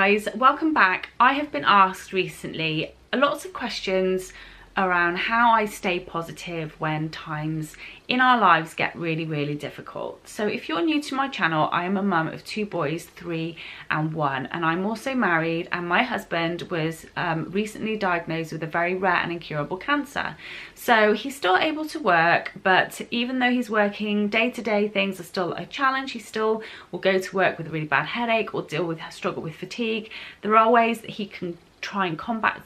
guys, welcome back. I have been asked recently lots of questions around how I stay positive when times in our lives get really difficult. So if you're new to my channel, I am a mum of 2 boys, 3 and 1, and I'm also married, and my husband was recently diagnosed with a very rare and incurable cancer. So he's still able to work, but even though he's working day-to-day, things are still a challenge. He still will go to work with a really bad headache or struggle with fatigue. There are ways that he can try and combat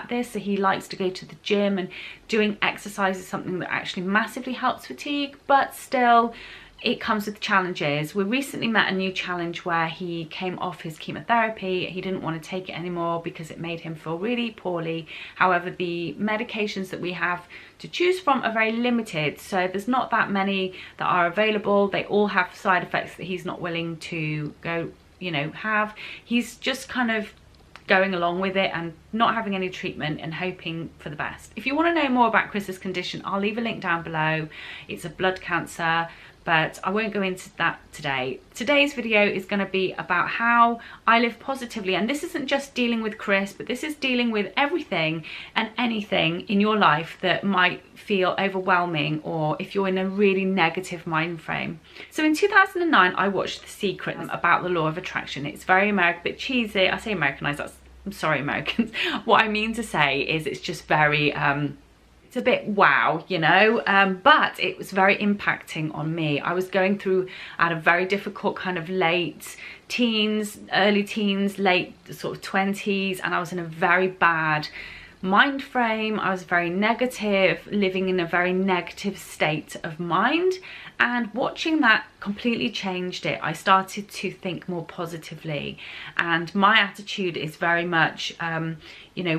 this. So he likes to go to the gym, and doing exercise is something that actually massively helps fatigue, but still it comes with challenges. We recently met a new challenge where he came off his chemotherapy. He didn't want to take it anymore because it made him feel really poorly. However, the medications that we have to choose from are very limited, so there's not that many that are available. They all have side effects that he's not willing to go, have. He's just kind of going along with it and not having any treatment and hoping for the best. If you want to know more about Chris's condition, I'll leave a link down below. It's a blood cancer, but I won't go into that today. Today's video is going to be about how I live positively, and this isn't just dealing with Chris, but this is dealing with everything and anything in your life that might feel overwhelming, or if you're in a really negative mind frame. So in 2009 I watched The Secret, about the law of attraction. It's very American, a bit cheesy. I say Americanized, I'm sorry Americans. What I mean to say is it's just very it's a bit wow, but it was very impacting on me. I was going through at a very difficult kind of late teens, early teens, late sort of 20s, and I was in a very bad mind frame. I was very negative, living in a very negative state of mind, and watching that completely changed it. I started to think more positively, and my attitude is very much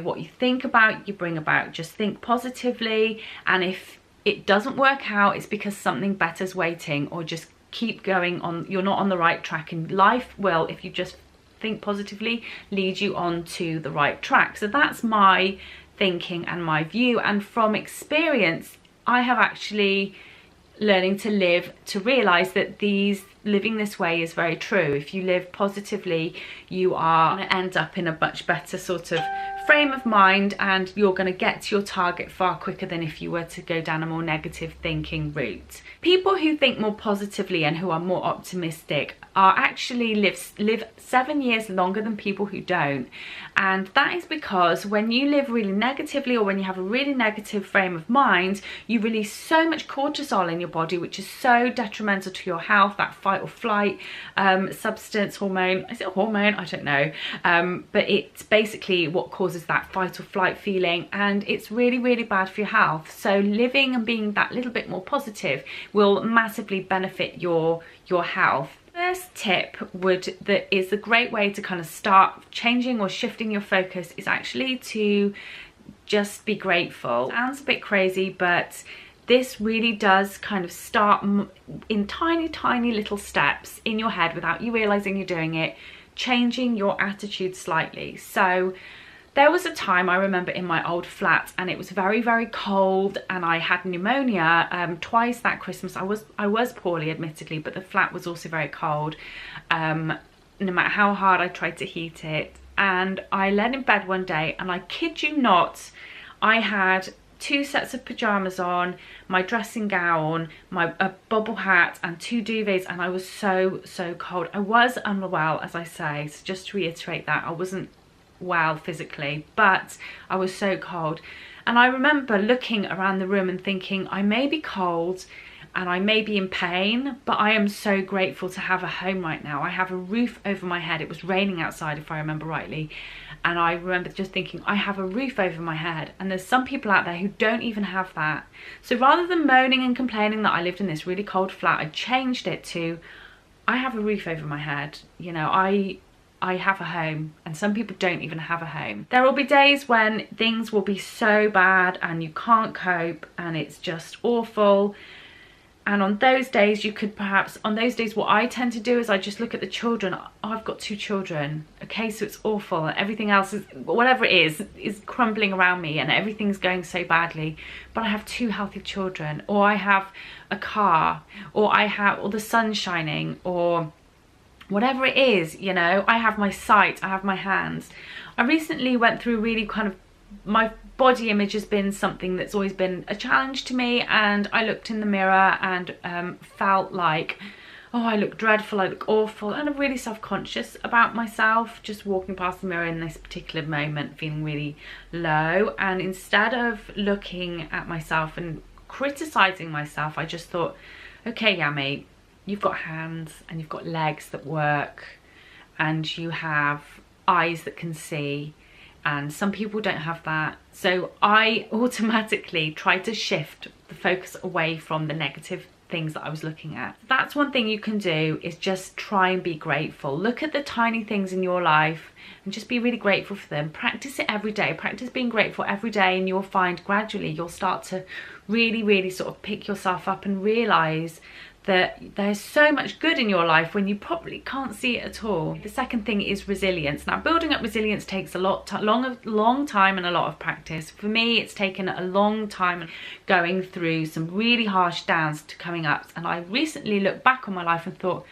what you think about, you bring about. Just think positively, and if it doesn't work out, it's because something better's waiting, or just keep going on. You're not on the right track, and life will, if you just think positively, lead you on to the right track. So that's my thinking and my view, and from experience I have actually learning to realize that living this way is very true. If you live positively, you are going to end up in a much better sort of frame of mind, and you're going to get to your target far quicker than if you were to go down a more negative thinking route. People who think more positively and who are more optimistic are actually live 7 years longer than people who don't, and that is because when you live really negatively, or when you have a really negative frame of mind, you release so much cortisol in your body, which is so detrimental to your health. That fight or flight substance, hormone, is it a hormone? I don't know, but it's basically what causes that fight or flight feeling, and it's really bad for your health. So living and being that little bit more positive will massively benefit your health. First tip that is a great way to kind of start changing or shifting your focus is actually to just be grateful. Sounds a bit crazy, but this really does kind of start in tiny little steps in your head without you realizing you're doing it, changing your attitude slightly. So there was a time I remember in my old flat, and it was very cold, and I had pneumonia twice that Christmas. I was poorly, admittedly, but the flat was also very cold, no matter how hard I tried to heat it. And I lay in bed one day, and I kid you not, I had 2 sets of pajamas on, my dressing gown, a bubble hat, and 2 duvets, and I was so cold. I was unwell, as I say, so just to reiterate that, I wasn't well physically, but I was so cold. And I remember looking around the room and thinking, I may be cold and I may be in pain, but I am so grateful to have a home right now. I have a roof over my head. It was raining outside, if I remember rightly, and I remember just thinking, I have a roof over my head. And there's some people out there who don't even have that. So rather than moaning and complaining that I lived in this really cold flat, I changed it to, I have a roof over my head. I have a home, and some people don't even have a home. There will be days when things will be so bad and you can't cope, and it's just awful. And on those days, what I tend to do is I just look at the children. Oh, I've got 2 children. Okay, so it's awful. Everything else is, whatever it is crumbling around me, and everything's going so badly. But I have 2 healthy children, or I have a car, or the sun's shining, or whatever it is, you know, I have my sight, I have my hands. I recently went through really kind of, my body image has been something that's always been a challenge to me, and I looked in the mirror and felt like, oh, I look dreadful, I look awful, kind of really self-conscious about myself, just walking past the mirror in this particular moment, feeling really low. And instead of looking at myself and criticizing myself, I just thought, okay, Yammy, you've got hands and you've got legs that work and you have eyes that can see, and some people don't have that. So I automatically tried to shift the focus away from the negative things that I was looking at. That's one thing you can do, is just try and be grateful. Look at the tiny things in your life and just be really grateful for them. Practice it every day. Practice being grateful every day, and you'll find gradually you'll start to really sort of pick yourself up and realize that there's so much good in your life when you probably can't see it at all. The second thing is resilience. Now, building up resilience takes a long time and a lot of practice. For me, it's taken a long time going through some really harsh downs to coming up. And I recently looked back on my life and thought,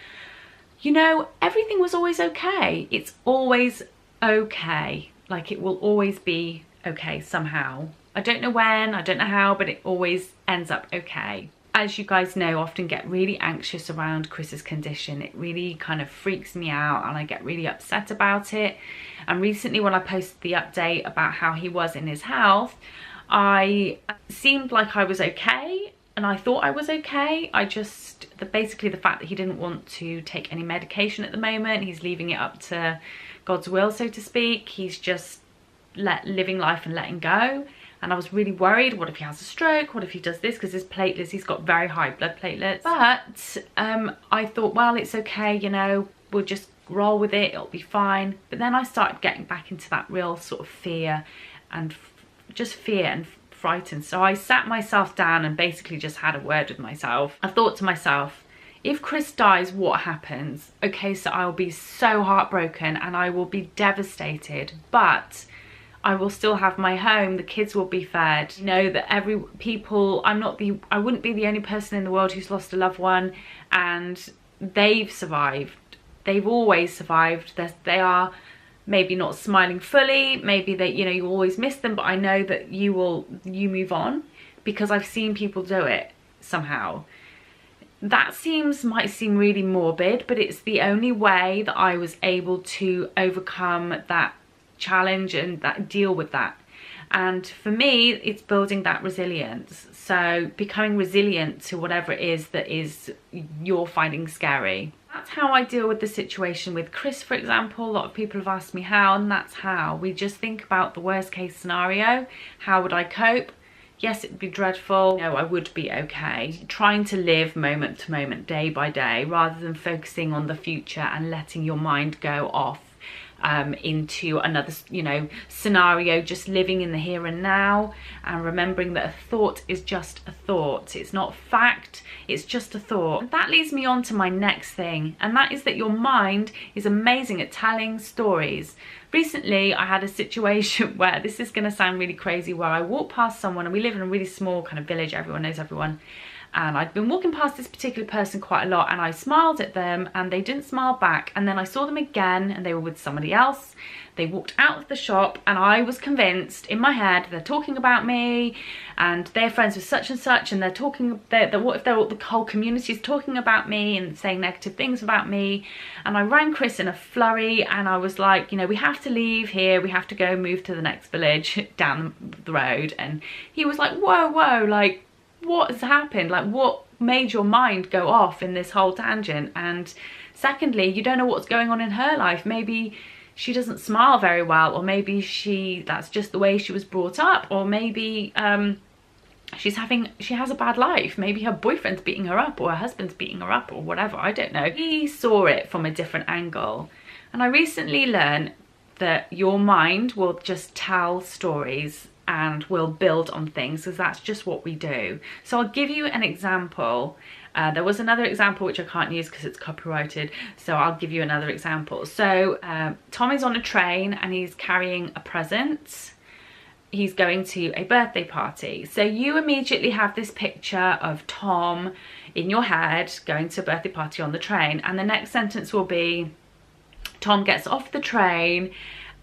you know, everything was always okay. It's always okay. Like, it will always be okay somehow. I don't know when, I don't know how, but it always ends up okay. As you guys know, I often get really anxious around Chris's condition. It really kind of freaks me out and I get really upset about it. And recently when I posted the update about how he was in his health, I seemed like I was okay, and I thought I was okay. Basically the fact that he didn't want to take any medication at the moment, he's leaving it up to God's will, so to speak. He's just living life and letting go. And I was really worried, what if he has a stroke? What if he does this? Because his platelets, he's got very high blood platelets. But I thought, well, it's okay, you know, we'll just roll with it, it'll be fine. But then I started getting back into that real sort of fear and frightened. So I sat myself down and basically just had a word with myself. I thought to myself, if Chris dies, what happens? Okay, so I'll be so heartbroken and I will be devastated, but I will still have my home, the kids will be fed. You know that I wouldn't be the only person in the world who's lost a loved one, and they've survived. They've always survived. They are maybe not smiling fully, maybe they, you know, you always miss them, but I know that you move on, because I've seen people do it somehow. That might seem really morbid, but it's the only way that I was able to overcome that challenge and deal with that. And for me, it's building that resilience. So becoming resilient to whatever it is that you're finding scary. That's how I deal with the situation with Chris, for example. A lot of people have asked me how, and that's how. We just think about the worst case scenario. How would I cope? Yes, it'd be dreadful. No, I would be okay. Trying to live moment to moment, day by day, rather than focusing on the future and letting your mind go off into another, you know, scenario. Just living in the here and now, and remembering that a thought is just a thought. It's not fact, it's just a thought. And that leads me on to my next thing, and that is that your mind is amazing at telling stories. Recently I had a situation where, this is going to sound really crazy, where I walked past someone, and we live in a really small kind of village, everyone knows everyone, and I'd been walking past this particular person quite a lot, and I smiled at them and they didn't smile back, and then I saw them again and they were with somebody else. They walked out of the shop and I was convinced in my head they're talking about me and they're friends with such and such, and they're talking, what if the whole community is talking about me and saying negative things about me. And I rang Chris in a flurry and I was like, you know, we have to leave here, we have to go move to the next village down the road. And he was like, whoa, like, what has happened? Like, what made your mind go off in this whole tangent? And secondly, you don't know what's going on in her life. Maybe she doesn't smile very well, or maybe that's just the way she was brought up, or maybe she has a bad life. Maybe her boyfriend's beating her up, or her husband's beating her up, or whatever, I don't know. He saw it from a different angle. And I recently learned that your mind will just tell stories and will build on things, because that's just what we do. So I'll give you an example. There was another example which I can't use because it's copyrighted, so I'll give you another example. So Tommy's on a train and he's carrying a present, he's going to a birthday party. So you immediately have this picture of Tom in your head going to a birthday party on the train, and the next sentence will be Tom gets off the train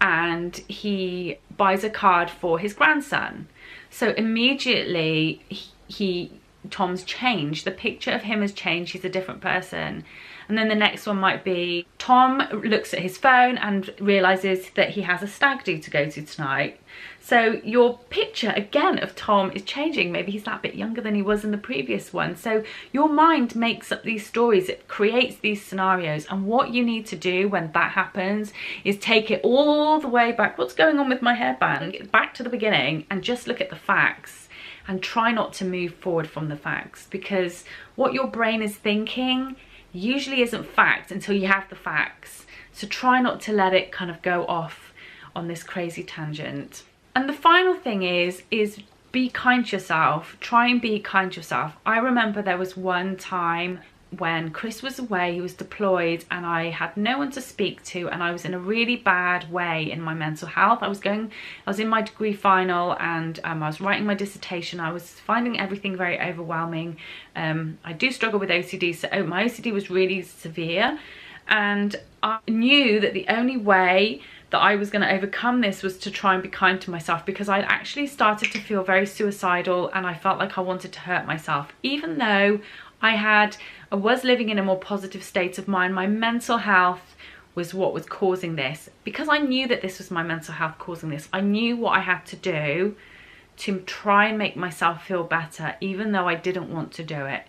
and he buys a card for his grandson. So immediately Tom's changed. The picture of him has changed. He's a different person. And then the next one might be Tom looks at his phone and realizes that he has a stag do to go to tonight. So your picture again of Tom is changing. Maybe he's that bit younger than he was in the previous one. So your mind makes up these stories. It creates these scenarios. And what you need to do when that happens is take it all the way back. What's going on with my hairband? Back to the beginning and just look at the facts and try not to move forward from the facts, because what your brain is thinking usually isn't fact until you have the facts. So try not to let it kind of go off on this crazy tangent. And the final thing is be kind to yourself. Try and be kind to yourself. I remember there was one time when Chris was away, he was deployed, and I had no one to speak to, and I was in a really bad way in my mental health. I was in my degree final, and I was writing my dissertation. I was finding everything very overwhelming. I do struggle with OCD, so my OCD was really severe, and I knew that the only way that I was going to overcome this was to try and be kind to myself, because I'd actually started to feel very suicidal and I felt like I wanted to hurt myself. Even though I was living in a more positive state of mind, my mental health was what was causing this. Because I knew that this was my mental health causing this, I knew what I had to do to try and make myself feel better, even though I didn't want to do it.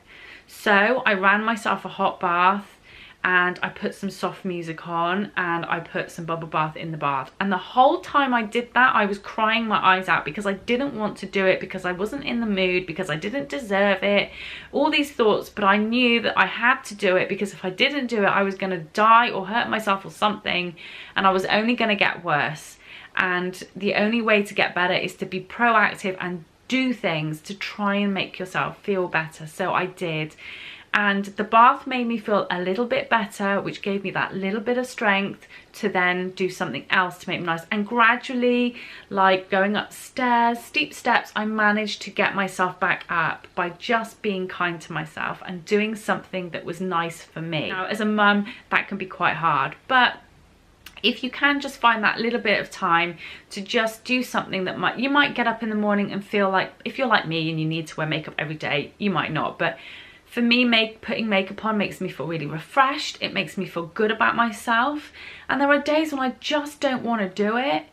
So I ran myself a hot bath, and I put some soft music on, and I put some bubble bath in the bath. And the whole time I did that, I was crying my eyes out because I didn't want to do it, because I wasn't in the mood, because I didn't deserve it, all these thoughts. But I knew that I had to do it, because if I didn't do it, I was going to die or hurt myself or something, and I was only going to get worse. And the only way to get better is to be proactive and do things to try and make yourself feel better. So I did. And the bath made me feel a little bit better, which gave me that little bit of strength to then do something else to make me nice. And gradually, like going upstairs, steep steps, I managed to get myself back up by just being kind to myself and doing something that was nice for me. Now, as a mum, that can be quite hard, but if you can just find that little bit of time to just do something that you might get up in the morning and feel like, if you're like me and you need to wear makeup every day, you might not, but for me, putting makeup on makes me feel really refreshed. It makes me feel good about myself. And there are days when I just don't want to do it.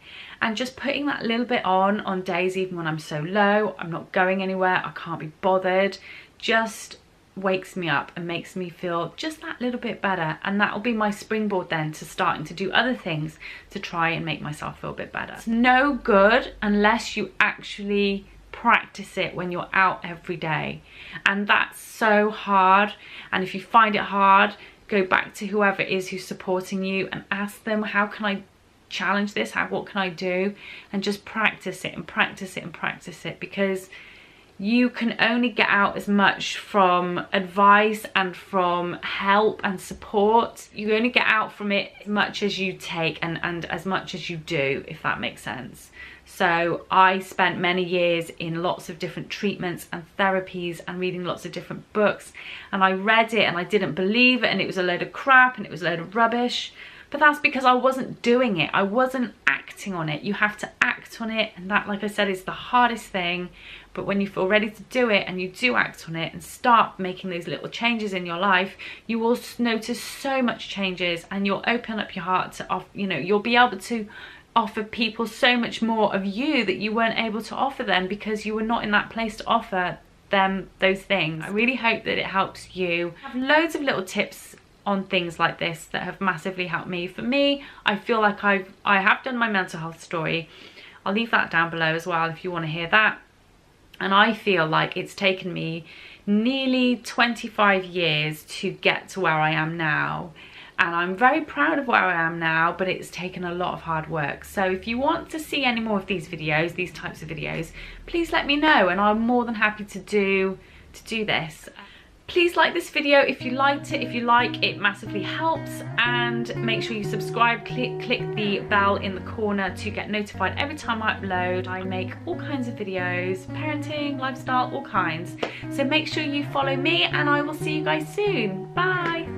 And just putting that little bit on days even when I'm so low, I'm not going anywhere, I can't be bothered, just wakes me up and makes me feel just that little bit better. And that will be my springboard then to starting to do other things to try and make myself feel a bit better. It's no good unless you actually practice it when you're out every day, and that's so hard. And if you find it hard, go back to whoever it is who's supporting you and ask them, how can I challenge this, what can I do, and just practice it and practice it and practice it, because you can only get out as much from advice and from help and support. You only get out from it as much as you take and as much as you do, if that makes sense. So I spent many years in lots of different treatments and therapies and reading lots of different books, and I read it and I didn't believe it, and it was a load of crap and it was a load of rubbish. But that's because I wasn't doing it. I wasn't acting on it. You have to act on it, and that, like I said, is the hardest thing. But when you feel ready to do it and you do act on it and start making those little changes in your life, you will notice so much changes, and you'll open up your heart to, you'll be able to offer people so much more of you that you weren't able to offer them because you were not in that place to offer them those things. I really hope that it helps you. I have loads of little tips on things like this that have massively helped me. For me, I feel like I have done my mental health story. I'll leave that down below as well if you want to hear that. And I feel like it's taken me nearly 25 years to get to where I am now. And I'm very proud of where I am now, but it's taken a lot of hard work. So if you want to see any more of these videos, these types of videos, please let me know, and I'm more than happy to do this. Please like this video if you liked it. If you like, it massively helps, and make sure you subscribe, click the bell in the corner to get notified every time I upload. I make all kinds of videos, parenting, lifestyle, all kinds. So make sure you follow me, and I will see you guys soon. Bye.